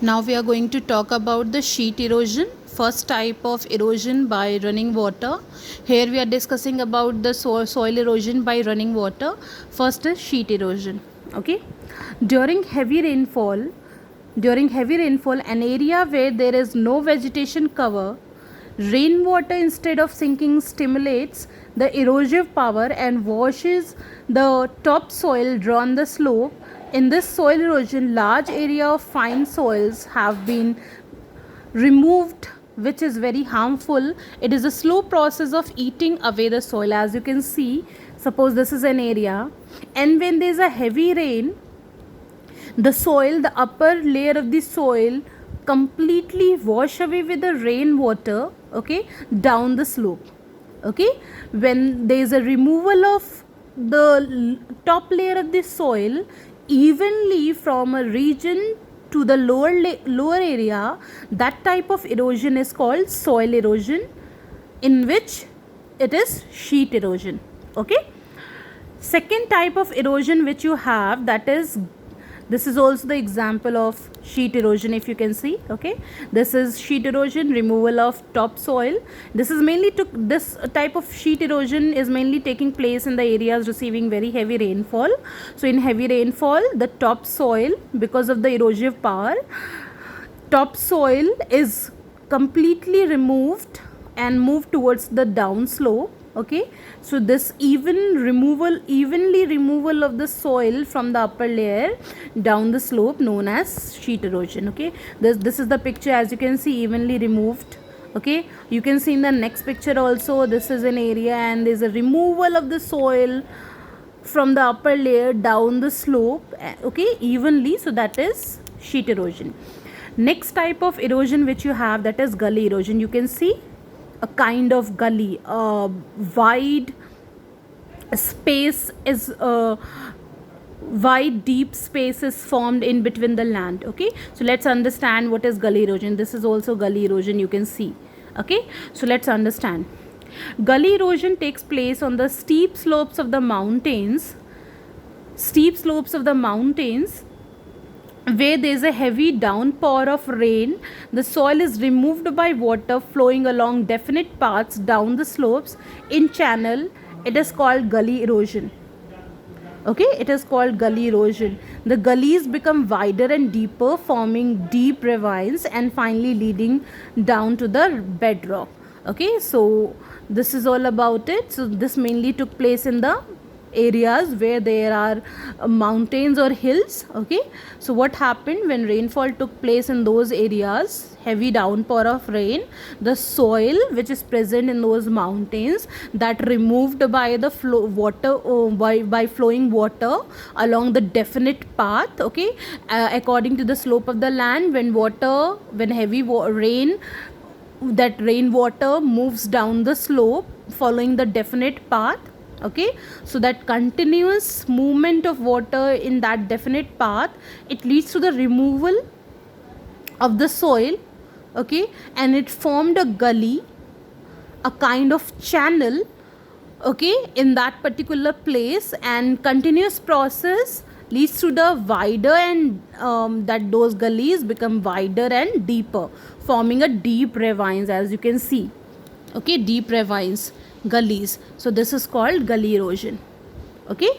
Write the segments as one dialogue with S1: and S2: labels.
S1: Now we are going to talk about the sheet erosion, first type of erosion by running water. Here we are discussing about the soil erosion by running water. First is sheet erosion. Okay, during heavy rainfall, an area where there is no vegetation cover, rainwater instead of sinking stimulates the erosive power and washes the topsoil down the slope. In this soil erosion, large area of fine soils have been removed, which is very harmful. It is a slow process of eating away the soil. As you can see, suppose this is an area, and when there is a heavy rain, the upper layer of the soil completely wash away with the rainwater, okay, down the slope. Okay, when there is a removal of the top layer of the soil evenly from a region to the lower area, that type of erosion is called soil erosion, in which it is sheet erosion. Okay, second type of erosion which you have, that is, this is also the example of sheet erosion. If you can see, okay, this is sheet erosion, removal of topsoil. This type of sheet erosion is mainly taking place in the areas receiving very heavy rainfall. So in heavy rainfall, the topsoil, because of the erosive power, topsoil is completely removed and moved towards the down slope. Okay, so this evenly removal of the soil from the upper layer down the slope known as sheet erosion. Okay, this is the picture. As you can see, evenly removed. Okay, you can see in the next picture also, this is an area and there is a removal of the soil from the upper layer down the slope, okay, evenly. So that is sheet erosion. Next type of erosion which you have, that is gully erosion. You can see a kind of gully, wide space is wide deep space is formed in between the land. Okay, so let's understand what is gully erosion. This is also gully erosion, you can see. Okay, so let's understand. Gully erosion takes place on the steep slopes of the mountains where there is a heavy downpour of rain. The soil is removed by water flowing along definite paths down the slopes in channel. It is called gully erosion. Okay, it is called gully erosion. The gullies become wider and deeper, forming deep ravines and finally leading down to the bedrock. Okay, so this is all about it. So this mainly took place in the areas where there are mountains or hills. Okay, so what happened when rainfall took place in those areas, heavy downpour of rain, the soil which is present in those mountains, that removed by the by flowing water along the definite path. Okay, according to the slope of the land, when heavy rain, that rainwater moves down the slope following the definite path. Okay, so that continuous movement of water in that definite path, it leads to the removal of the soil. Okay, and it formed a gully, a kind of channel, okay, in that particular place, and continuous process leads to the wider and that those gullies become wider and deeper, forming a deep ravines, as you can see. Okay, deep ravines, gullies. So this is called gully erosion. Okay,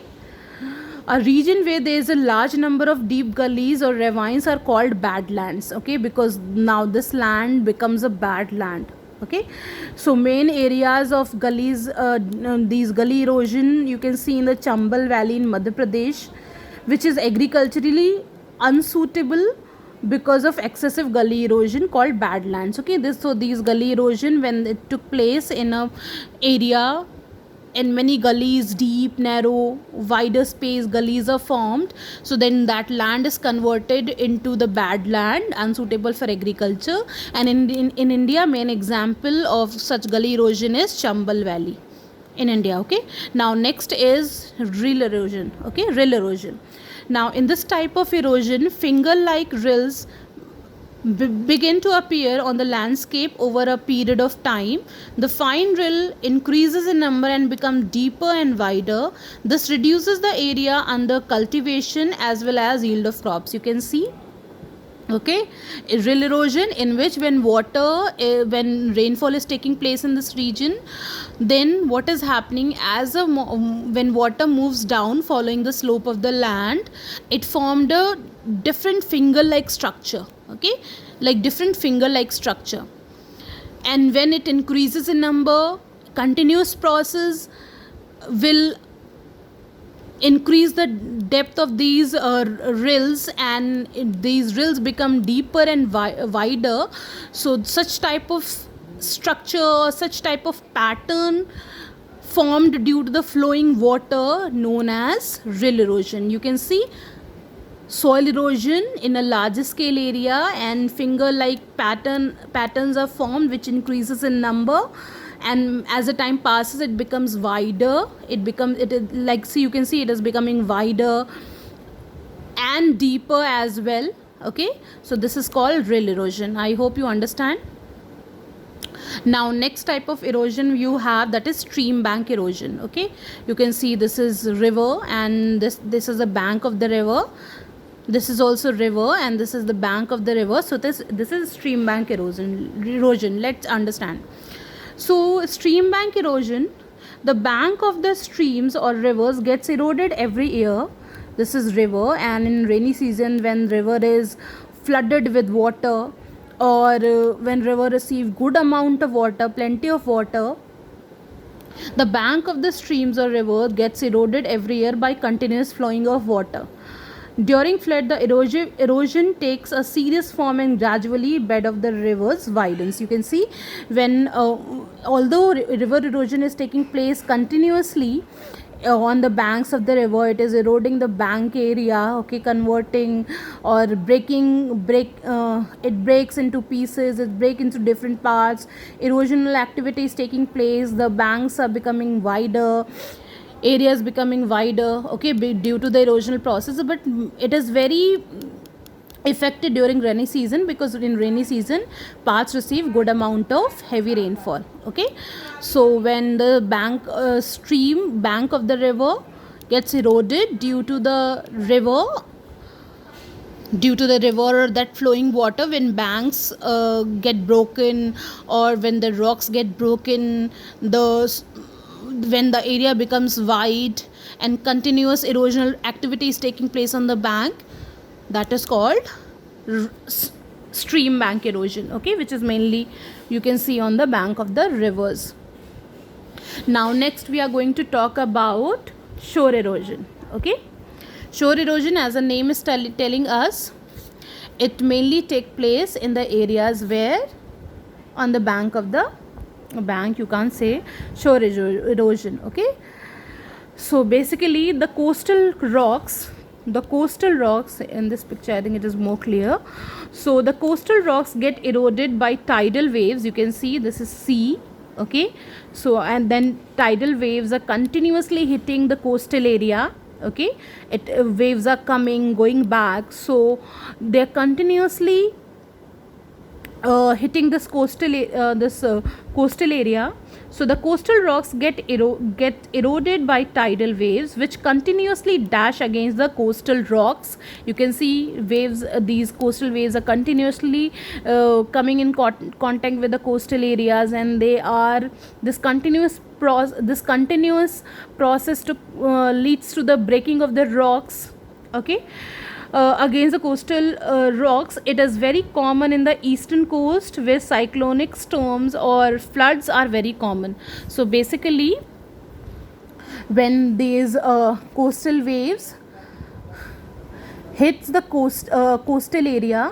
S1: a region where there is a large number of deep gullies or ravines are called badlands. Okay, because now this land becomes a bad land. Okay, so main areas of gullies, these gully erosion, you can see in the Chambal Valley in Madhya Pradesh, which is agriculturally unsuitable because of excessive gully erosion, called badlands. Okay, these gully erosion, when it took place in a area, and many gullies, deep, narrow, wider space gullies are formed, so then that land is converted into the bad land, unsuitable for agriculture. And in India, main example of such gully erosion is Chambal Valley in India. Okay, now next is rill erosion. Okay, rill erosion. Now in this type of erosion, finger like rills begin to appear on the landscape over a period of time. The fine rill increases in number and become deeper and wider. This reduces the area under cultivation as well as yield of crops. You can see Okay, rill erosion, in which when rainfall is taking place in this region, then what is happening, when water moves down following the slope of the land, it formed a different finger like structure. Okay, like different finger like structure, and when it increases in number, continuous process will increase the depth of these rills, and these rills become deeper and wider. So such type of structure, such type of pattern formed due to the flowing water, known as rill erosion. You can see soil erosion in a larger scale area, and finger like patterns are formed which increases in number, and as the time passes it becomes wider. It is like, see, you can see it is becoming wider and deeper as well. Okay, so this is called rill erosion. I hope you understand. Now next type of erosion you have, that is stream bank erosion. Okay, you can see this is river, and this is the bank of the river. This is also river, and this is the bank of the river. So this is stream bank erosion. Let's understand. So stream bank erosion, the bank of the streams or rivers gets eroded every year. This is river, and in rainy season, when river is flooded with water, or when river receive good amount of water, plenty of water, the bank of the streams or river gets eroded every year by continuous flowing of water. During flood, the erosion takes a serious form, and gradually bed of the rivers widens. You can see when although river erosion is taking place continuously on the banks of the river, it is eroding the bank area. Okay, converting or it breaks into pieces, it breaks into different parts. Erosional activity is taking place, the banks are becoming wider, areas becoming wider. Okay, due to the erosional process, but it is very affected during rainy season, because in rainy season parts receive good amount of heavy rainfall. Okay, so when the stream bank of the river gets eroded due to the river, that flowing water, when banks get broken, or when the rocks get broken, when the area becomes wide and continuous erosional activity is taking place on the bank, that is called stream bank erosion. Okay, which is mainly you can see on the bank of the rivers. Now next we are going to talk about shore erosion. Okay, shore erosion, as the name is telling us, it mainly take place in the areas where on the bank of the bank, you can't say shore erosion. Okay, so basically the coastal rocks in this picture, I think it is more clear. So the coastal rocks get eroded by tidal waves. You can see this is sea. Okay, so and then tidal waves are continuously hitting the coastal area. Okay, waves are coming, going back, so they're continuously hitting this coastal area. So the coastal rocks get eroded by tidal waves, which continuously dash against the coastal rocks. You can see waves, these coastal waves are continuously coming in contact with the coastal areas, and they are this continuous process to leads to the breaking of the rocks. Okay, against the coastal rocks. It is very common in the eastern coast, where cyclonic storms or floods are very common. So basically, when these coastal waves hits the coastal area,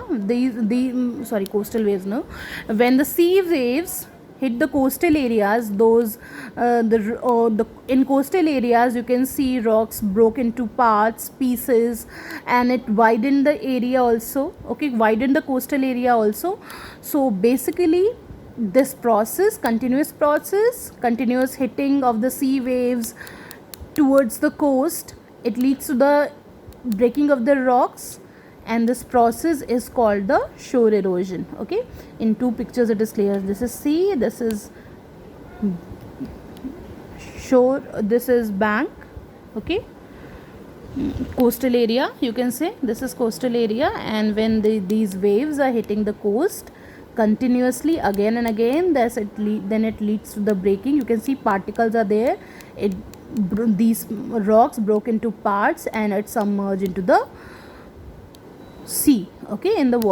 S1: coastal waves, no, when the sea waves hit the coastal areas, those in coastal areas you can see rocks broke into pieces, and it widened the area also. Okay, widened the coastal area also. So basically this continuous hitting of the sea waves towards the coast, it leads to the breaking of the rocks, and this process is called the shore erosion. Okay, in two pictures it is clear. This is sea, this is shore, this is bank. Okay, coastal area, you can say this is coastal area, and when these waves are hitting the coast continuously again and again, then it leads to the breaking. You can see particles are there. These rocks broke into parts and it submerged into the sea, okay, in the water.